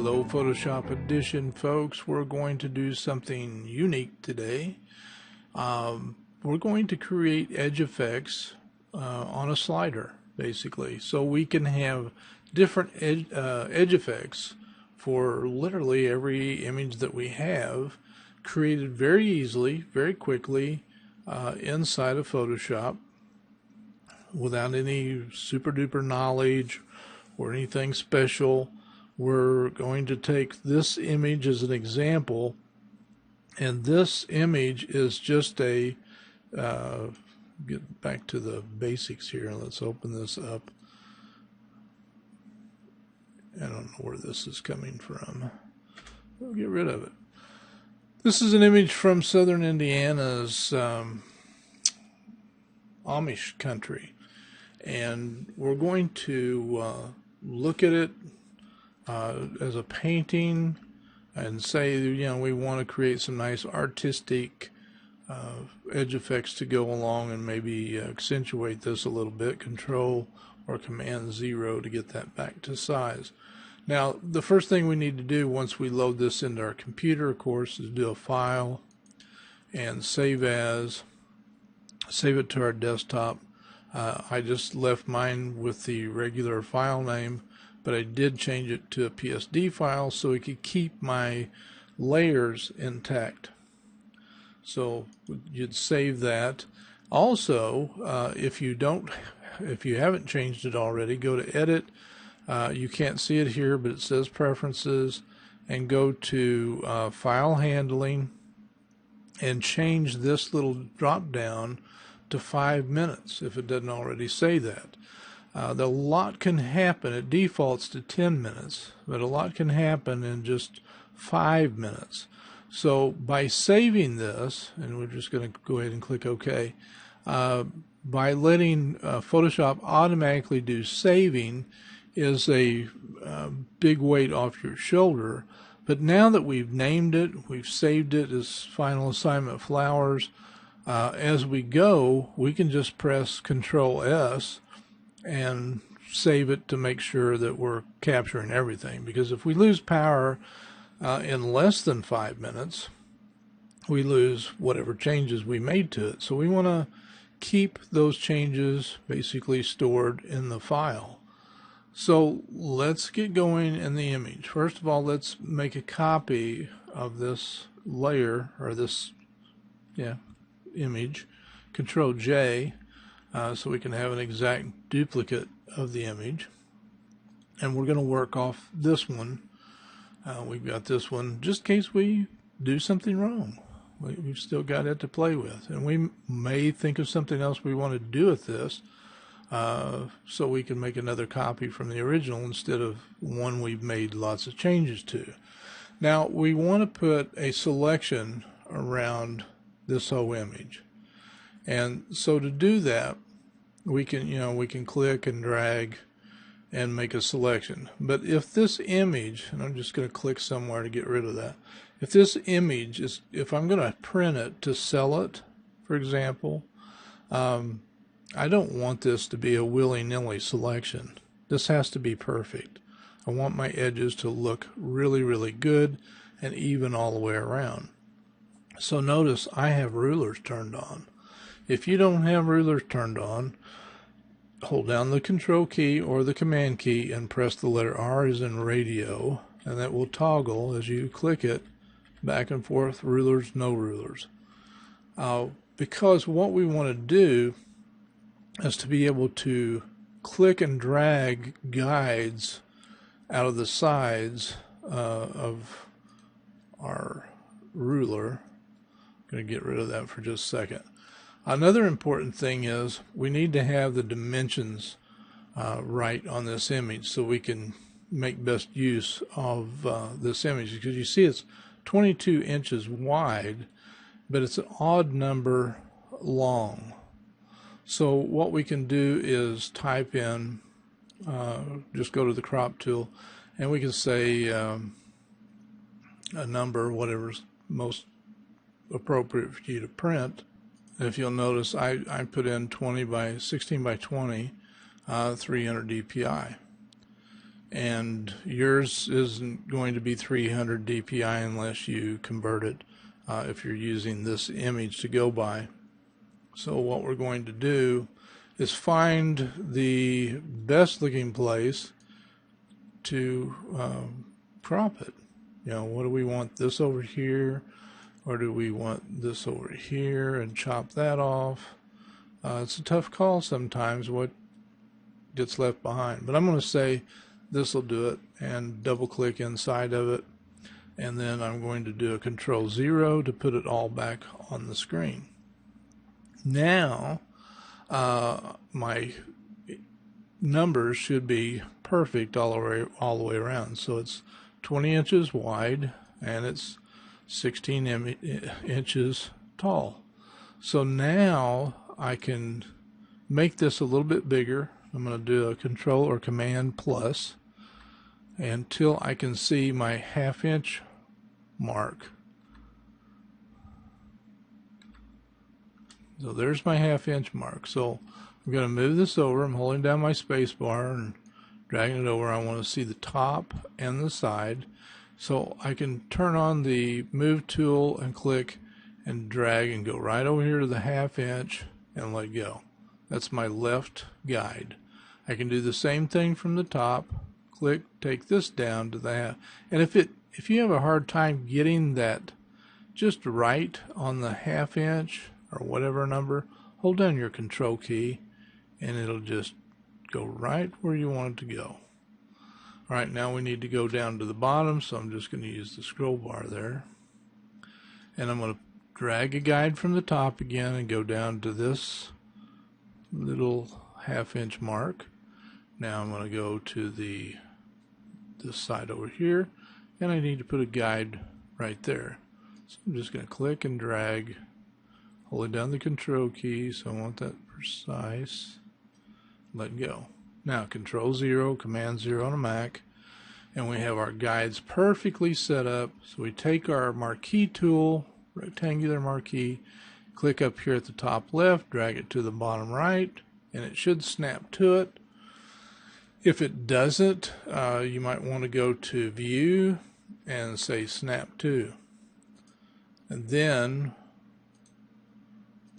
Hello Photoshop Edition folks, we're going to do something unique today. We're going to create edge effects on a slider basically, so we can have different edge effects for literally every image that we have, created very easily, very quickly inside of Photoshop without any super duper knowledge or anything special. We're going to take this image as an example, and this image is just a get back to the basics here. Let's open this up. I don't know where this is coming from. We'll get rid of it. This is an image from southern Indiana's Amish country, and we're going to look at it as a painting and say, you know, we want to create some nice artistic edge effects to go along and maybe accentuate this a little bit. Control or Command 0 to get that back to size. Now, the first thing we need to do once we load this into our computer, of course, is do a file and save as, save it to our desktop. I just left mine with the regular file name, but I did change it to a PSD file so it could keep my layers intact. So you'd save that. Also, if you haven't changed it already, go to Edit. You can't see it here, but it says Preferences, and go to File Handling and change this little drop down to 5 minutes if it doesn't already say that. A lot can happen. It defaults to 10 minutes, but a lot can happen in just 5 minutes. So by saving this, and we're just going to go ahead and click OK, by letting Photoshop automatically do saving is a big weight off your shoulder. But now that we've named it, we've saved it as Final Assignment Flowers, as we go, we can just press Control S and save it to make sure that we're capturing everything. Because if we lose power in less than 5 minutes, we lose whatever changes we made to it. So we want to keep those changes basically stored in the file. So let's get going in the image. First of all, let's make a copy of this layer, or this image. Control J, so we can have an exact duplicate of the image. And we're going to work off this one. We've got this one just in case we do something wrong. We've still got it to play with. And we may think of something else we want to do with this, so we can make another copy from the original instead of one we've made lots of changes to. Now we want to put a selection around this whole image. And so to do that, we can click and drag and make a selection. But if this image, and I'm just going to click somewhere to get rid of that, if this image is, if I'm going to print it to sell it, for example, I don't want this to be a willy-nilly selection. This has to be perfect. I want my edges to look really, really good and even all the way around. So notice I have rulers turned on. If you don't have rulers turned on, hold down the Control key or the Command key and press the letter R as in radio, and that will toggle as you click it back and forth, rulers, no rulers. Because what we want to do is to be able to click and drag guides out of the sides of our ruler. I'm going to get rid of that for just a second. Another important thing is we need to have the dimensions right on this image so we can make best use of this image, because you see it's 22 inches wide, but it's an odd number long. So what we can do is type in, just go to the crop tool, and we can say a number, whatever's most appropriate for you to print. If you'll notice, I put in 20 by 16 by 20, 300 dpi. and yours isn't going to be 300 dpi unless you convert it if you're using this image to go by. So what we're going to do is find the best looking place to crop it. You know, what do we want, this over here, or do we want this over here, and chop that off? It's a tough call sometimes what gets left behind, but I'm going to say this will do it, and double click inside of it, and then I'm going to do a Control-0 to put it all back on the screen. Now my numbers should be perfect all the way around. So it's 20 inches wide and it's 16 inches tall. So now I can make this a little bit bigger. I'm going to do a Control or Command plus until I can see my half-inch mark. So there's my half-inch mark. So I'm going to move this over. I'm holding down my space bar and dragging it over. I want to see the top and the side. So I can turn on the move tool and click and drag and go right over here to the half-inch and let go. That's my left guide. I can do the same thing from the top. Click, take this down to the half. And if you have a hard time getting that just right on the half-inch or whatever number, hold down your Control key and it'll just go right where you want it to go. Alright, now we need to go down to the bottom, so I'm just going to use the scroll bar there. And I'm going to drag a guide from the top again and go down to this little half-inch mark. Now I'm going to go to this side over here, and I need to put a guide right there. So I'm just going to click and drag, holding down the Control key, so I want that precise. Let go. Now Control-0, Command-0 on a Mac, and we have our guides perfectly set up. So we take our marquee tool, rectangular marquee, click up here at the top left, drag it to the bottom right, and it should snap to it. If it doesn't, you might want to go to View and say Snap To. And then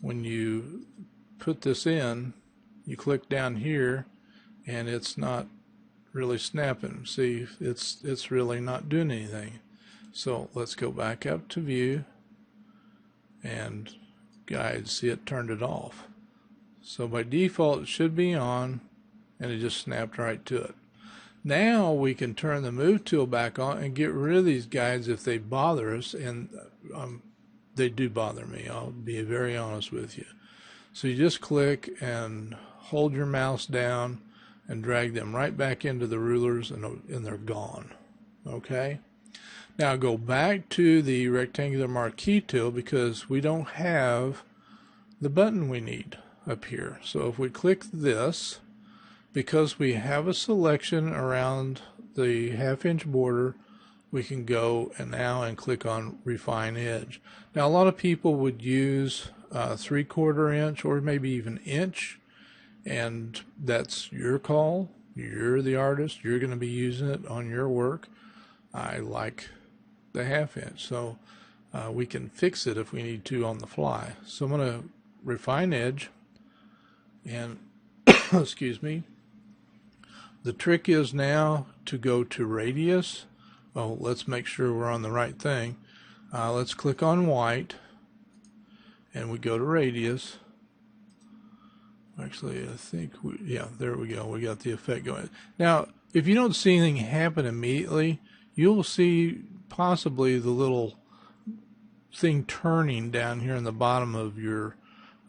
when you put this in, you click down here and it's not really snapping. See, it's really not doing anything. So let's go back up to View and Guides. See, it turned it off. So by default it should be on, and it just snapped right to it. Now we can turn the move tool back on and get rid of these guides if they bother us, and they do bother me. I'll be very honest with you. So you just click and hold your mouse down and drag them right back into the rulers, and they're gone. Okay? Now go back to the rectangular marquee tool because we don't have the button we need up here. So if we click this, because we have a selection around the half-inch border, we can go and click on Refine Edge. Now a lot of people would use 3/4 inch or maybe even inch, and that's your call. You're the artist. You're going to be using it on your work. I like the half-inch, so we can fix it if we need to on the fly. So I'm going to Refine Edge, and excuse me. The trick is now to go to Radius. Oh, let's make sure we're on the right thing. Let's click on white, and we go to Radius. Actually, I think yeah, there we go. We got the effect going. Now, if you don't see anything happen immediately, you'll see possibly the little thing turning down here in the bottom of your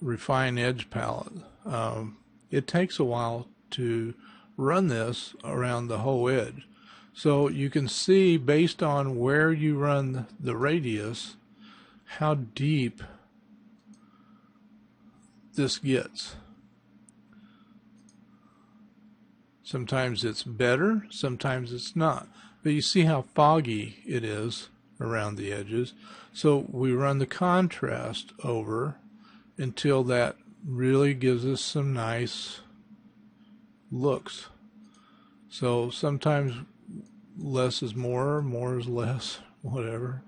Refine Edge palette. It takes a while to run this around the whole edge. So you can see based on where you run the radius how deep this gets. Sometimes it's better, sometimes it's not. But you see how foggy it is around the edges. So we run the contrast over until that really gives us some nice looks. So sometimes less is more, more is less, whatever.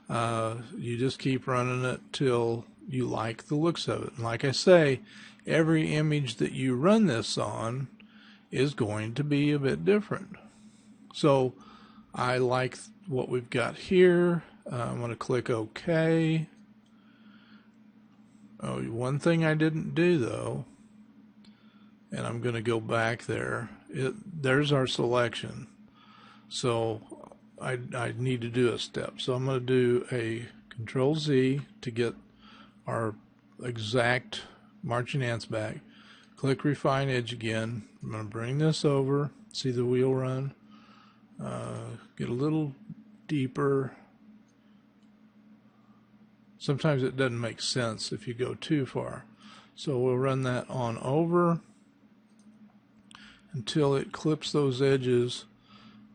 You just keep running it till you like the looks of it. And like I say, every image that you run this on is going to be a bit different. So I like what we've got here. I'm going to click OK. Oh, one thing I didn't do though, and I'm going to go back there. There's our selection. So I need to do a step. So I'm going to do a Control Z to get our exact marching ants back. Click Refine Edge again. I'm going to bring this over. See the wheel run. Get a little deeper. Sometimes it doesn't make sense if you go too far. So we'll run that on over until it clips those edges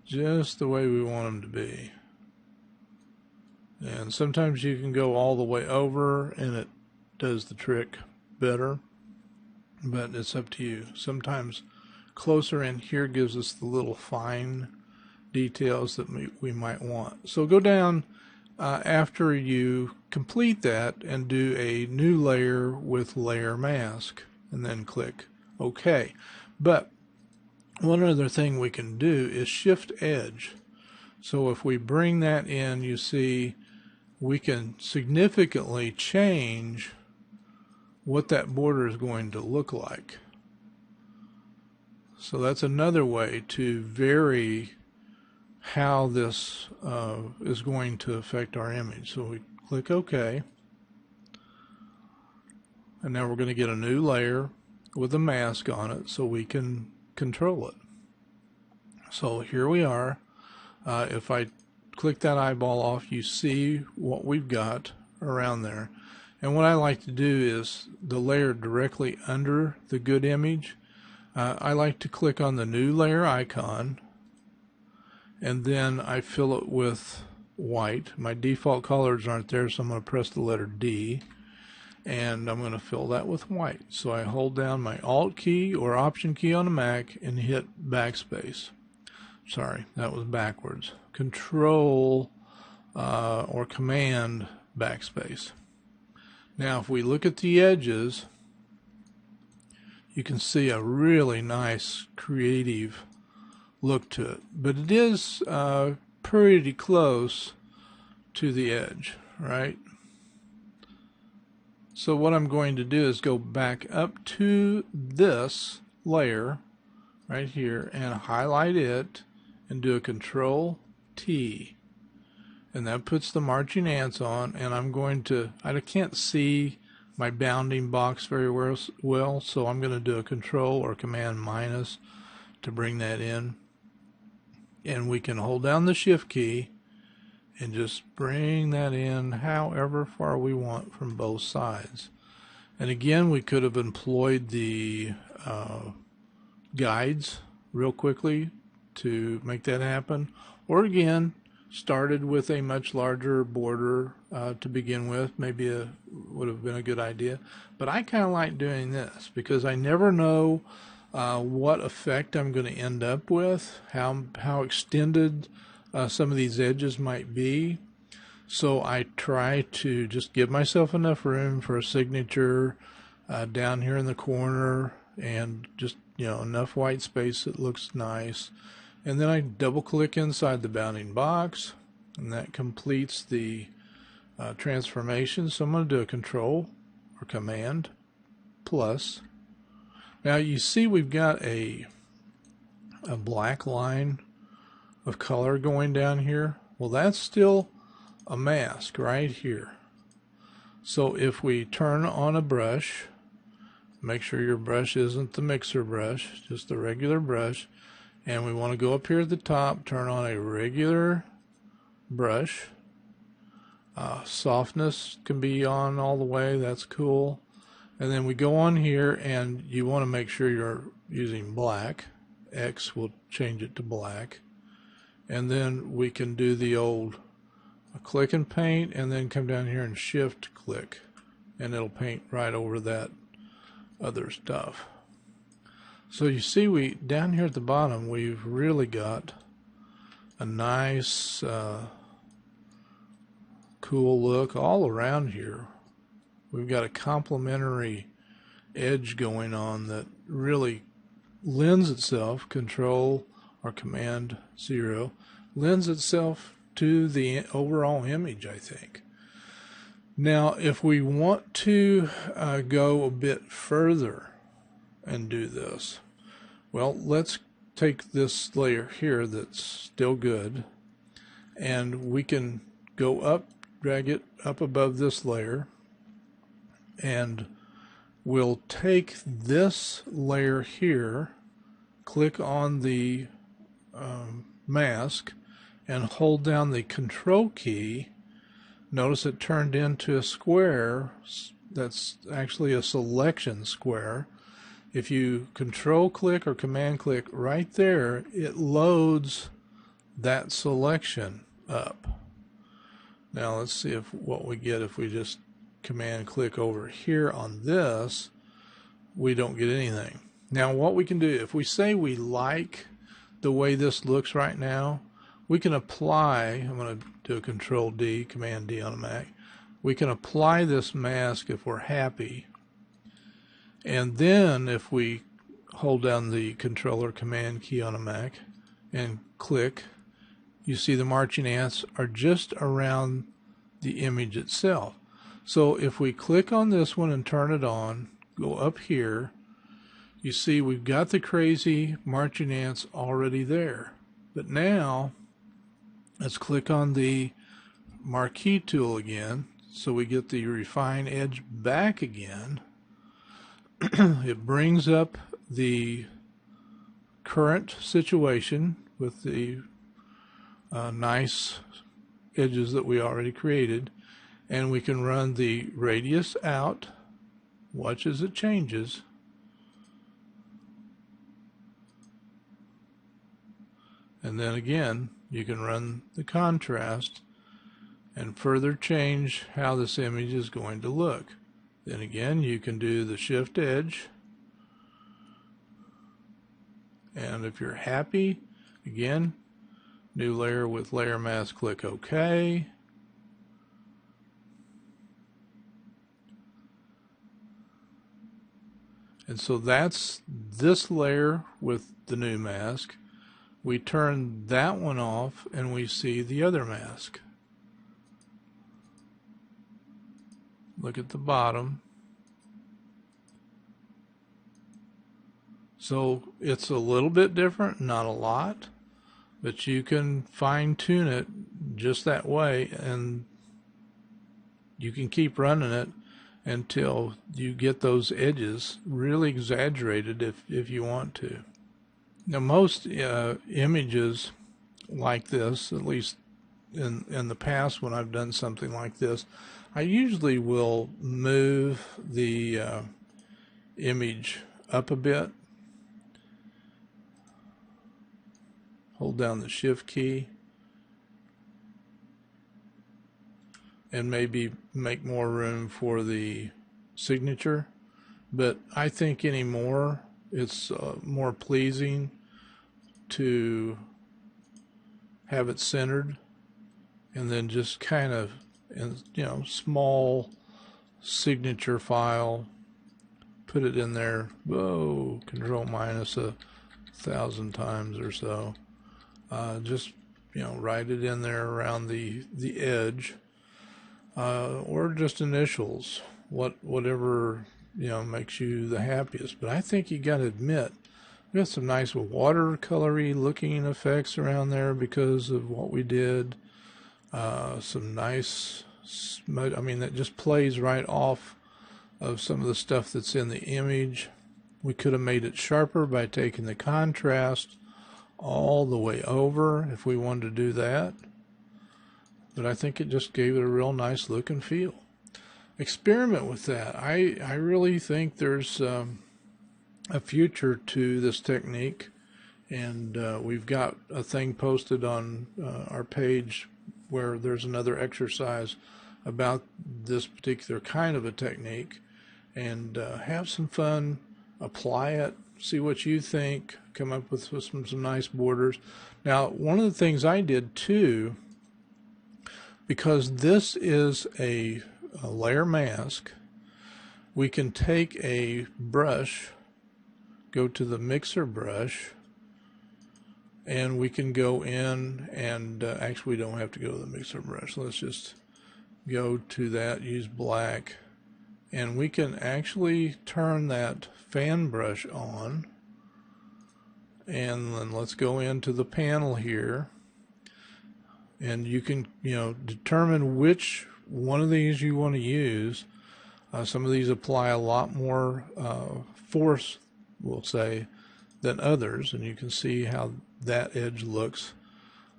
just the way we want them to be. And sometimes you can go all the way over and it does the trick better, but it's up to you. Sometimes closer in here gives us the little fine details that we might want. So go down after you complete that and do a new layer with layer mask and then click OK. But one other thing we can do is shift edge. So if we bring that in, you see we can significantly change what that border is going to look like. So that's another way to vary how this is going to affect our image. So we click OK. And now we're going to get a new layer with a mask on it so we can control it. So here we are. If I click that eyeball off, you see what we've got around there. And what I like to do is the layer directly under the good image. I like to click on the new layer icon, and then I fill it with white. My default colors aren't there, so I'm going to press the letter D, and I'm going to fill that with white. So I hold down my Alt key or Option key on a Mac and hit backspace. Sorry, that was backwards. Control or Command backspace. Now if we look at the edges, you can see a really nice creative look to it, but it is pretty close to the edge, right? So what I'm going to do is go back up to this layer right here and highlight it and do a Control T, and that puts the marching ants on. And I'm going to, I can't see my bounding box very well, so I'm going to do a Control or Command minus to bring that in. And we can hold down the Shift key and just bring that in however far we want from both sides. And again, we could have employed the guides real quickly to make that happen, or again started with a much larger border to begin with. Maybe would have been a good idea, but I kind of like doing this because I never know what effect I'm going to end up with, how extended some of these edges might be. So I try to just give myself enough room for a signature down here in the corner, and just, you know, enough white space that looks nice. And then I double click inside the bounding box, and that completes the transformation. So I'm going to do a Control or Command plus. Now you see we've got a black line of color going down here. Well, that's still a mask right here. So if we turn on a brush, make sure your brush isn't the mixer brush, just a regular brush, and we want to go up here at the top, turn on a regular brush. Softness can be on all the way, that's cool. And then we go on here, and you want to make sure you're using black. X will change it to black. And then we can do the old click and paint, and then come down here and shift click, and it'll paint right over that other stuff. So you see, we down here at the bottom, we've really got a nice cool look all around here. We've got a complementary edge going on that really lends itself, Control or Command 0, lends itself to the overall image, I think. Now, if we want to go a bit further and do this, well, let's take this layer here that's still good, and we can go up, drag it up above this layer, and we'll take this layer here, click on the mask, and hold down the Control key. Notice it turned into a square. That's actually a selection square. If you Control click or Command click right there, it loads that selection up. Now let's see what we get if we just Command click over here on this. We don't get anything. Now what we can do, if we say we like the way this looks right now, we can apply, I'm going to do a Control D, Command D on a Mac. We can apply this mask if we're happy. And then if we hold down the Control or Command key on a Mac and click, you see the marching ants are just around the image itself. So if we click on this one and turn it on, go up here, you see we've got the crazy marching ants already there. But now let's click on the marquee tool again so we get the refine edge back again. It brings up the current situation with the nice edges that we already created, and we can run the radius out. Watch as it changes. And then again, you can run the contrast and further change how this image is going to look. Then again, you can do the shift edge. And if you're happy, again, new layer with layer mask, click OK. And so that's this layer with the new mask. We turn that one off and we see the other mask. Look at the bottom. So it's a little bit different, not a lot, but you can fine tune it just that way, and you can keep running it until you get those edges really exaggerated if you want to. Now most images like this, at least in the past when I've done something like this, I usually will move the image up a bit, hold down the shift key, and maybe make more room for the signature. But I think anymore it's more pleasing to have it centered and then just kind of, small signature file, put it in there, Control minus 1,000 times or so, just write it in there around the edge, or just initials, whatever makes you the happiest. But I think you got to admit, we got some nice watercolory looking effects around there because of what we did. Some nice smudge, that just plays right off of some of the stuff that's in the image. We could have made it sharper by taking the contrast all the way over if we wanted to do that. But I think it just gave it a real nice look and feel. Experiment with that. I really think there's a future to this technique, and we've got a thing posted on our page where there's another exercise about this particular kind of a technique, and have some fun, apply it, see what you think, come up with some nice borders. Now, one of the things I did too, because this is a layer mask, we can take a brush, go to the mixer brush, and we can go in and actually we don't have to go to the mixer brush. Let's just go to that, use black, and we can actually turn that fan brush on. And then let's go into the panel here, and you can determine which one of these you want to use. Some of these apply a lot more force, we'll say, than others, and you can see how that edge looks.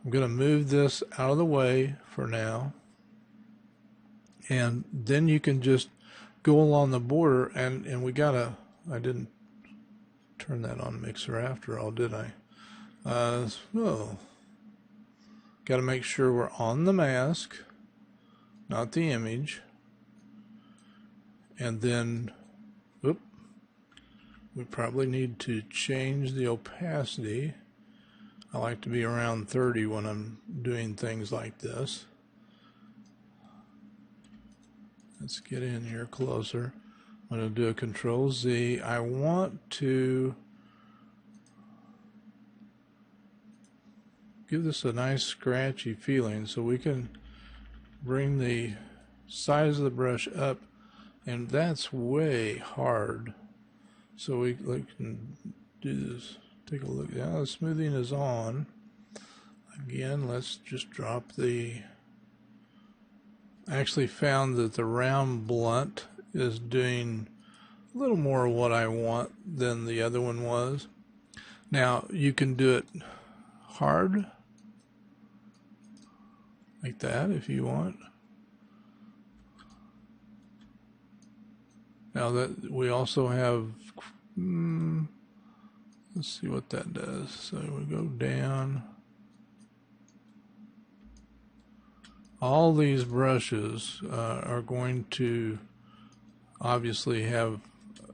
I'm going to move this out of the way for now, and then you can just go along the border, and I didn't turn that on mixer after all, did I? So got to make sure we're on the mask, not the image. And then, we probably need to change the opacity. I like to be around 30 when I'm doing things like this. Let's get in here closer. I'm going to do a Control Z. I want to give this a nice scratchy feeling, so we can bring the size of the brush up, and that's way hard. So we can do this. Take a look. Now the smoothing is on. Again, let's just drop the... I actually found that the round blunt is doing a little more of what I want than the other one was. Now you can do it hard like that if you want. Now that we also have, let's see what that does. So we go down. All these brushes are going to obviously have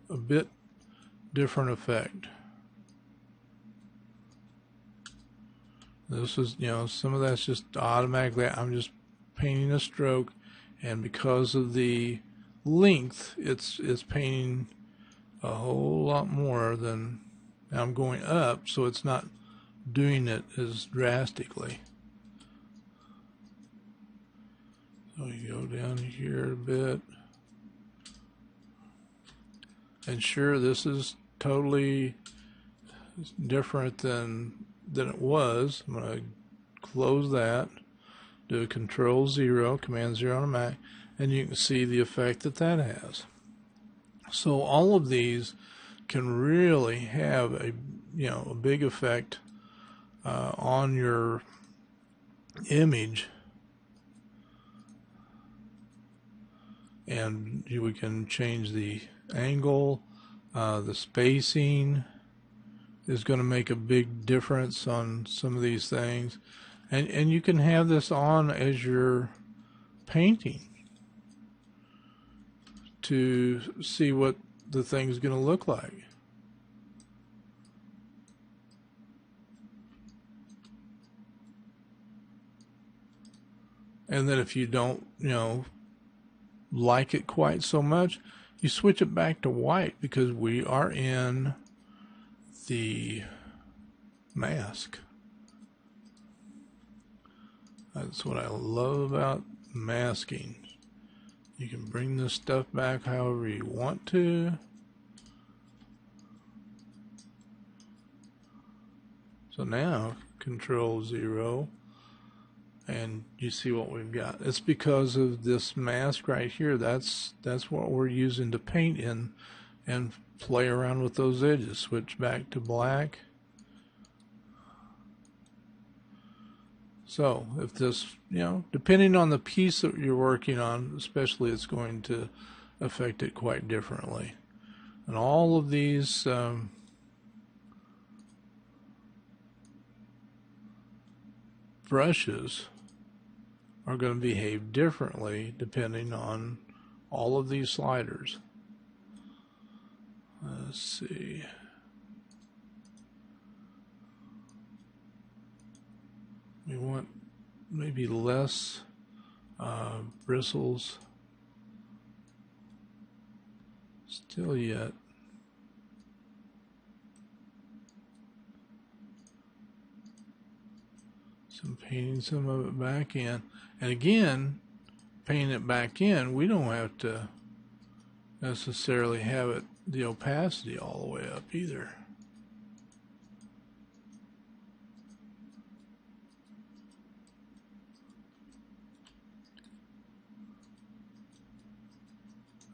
a bit different effect. This is, some of that's just automatically, I'm just painting a stroke, and because of the length, it's painting a whole lot more than, now I'm going up, so it's not doing it as drastically. So you go down here a bit. And sure, this is totally different than it was. I'm going to close that, do a Control 0, Command 0 on a Mac, and you can see the effect that has. So all of these can really have a big effect on your image, and we can change the angle, the spacing is going to make a big difference on some of these things, and you can have this on as you're painting to see what the thing's going to look like. And then if you don't, like it quite so much, you switch it back to white, because we are in the mask. That's what I love about masking. You can bring this stuff back however you want to. So now, Control 0, and you see what we've got. It's because of this mask right here. That's what we're using to paint in and play around with those edges. Switch back to black. So if this, depending on the piece that you're working on, especially, it's going to affect it quite differently. And all of these brushes are going to behave differently depending on all of these sliders. Let's see. We want maybe less bristles still yet. So I'm painting some of it back in. And again, painting it back in, we don't have to necessarily have it the opacity all the way up either.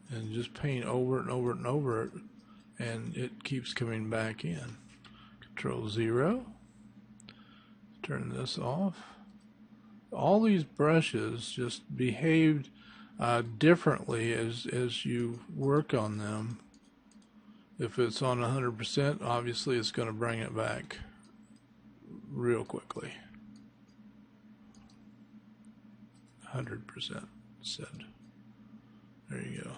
And just paint over it and over it and over it, and it keeps coming back in. Control 0. Turn this off. All these brushes just behaved differently as you work on them. If it's on 100%, obviously it's going to bring it back real quickly. 100% said. There you go.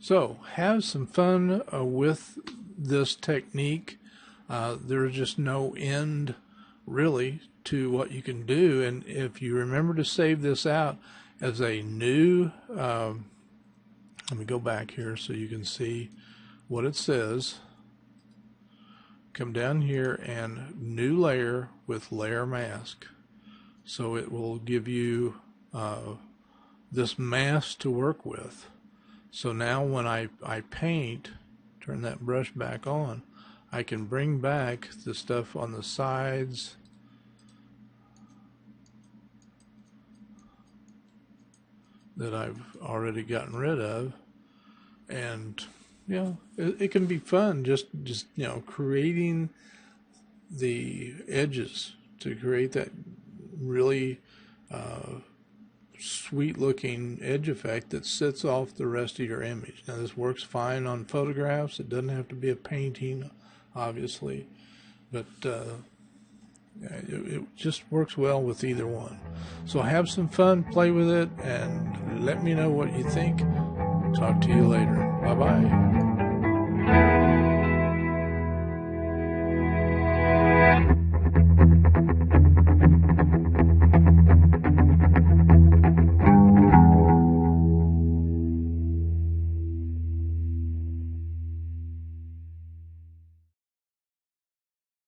So have some fun with this technique. There's just no end really to what you can do, and if you remember to save this out as a new let me go back here so you can see what it says. Come down here and new layer with layer mask, so it will give you this mask to work with. So now when I paint, turn that brush back on, I can bring back the stuff on the sides that I've already gotten rid of. And you know, it can be fun just you know, creating the edges to create that really sweet looking edge effect that sits off the rest of your image. Now this works fine on photographs. It doesn't have to be a painting, obviously, but it just works well with either one. So have some fun, play with it, and let me know what you think. Talk to you later. Bye-bye.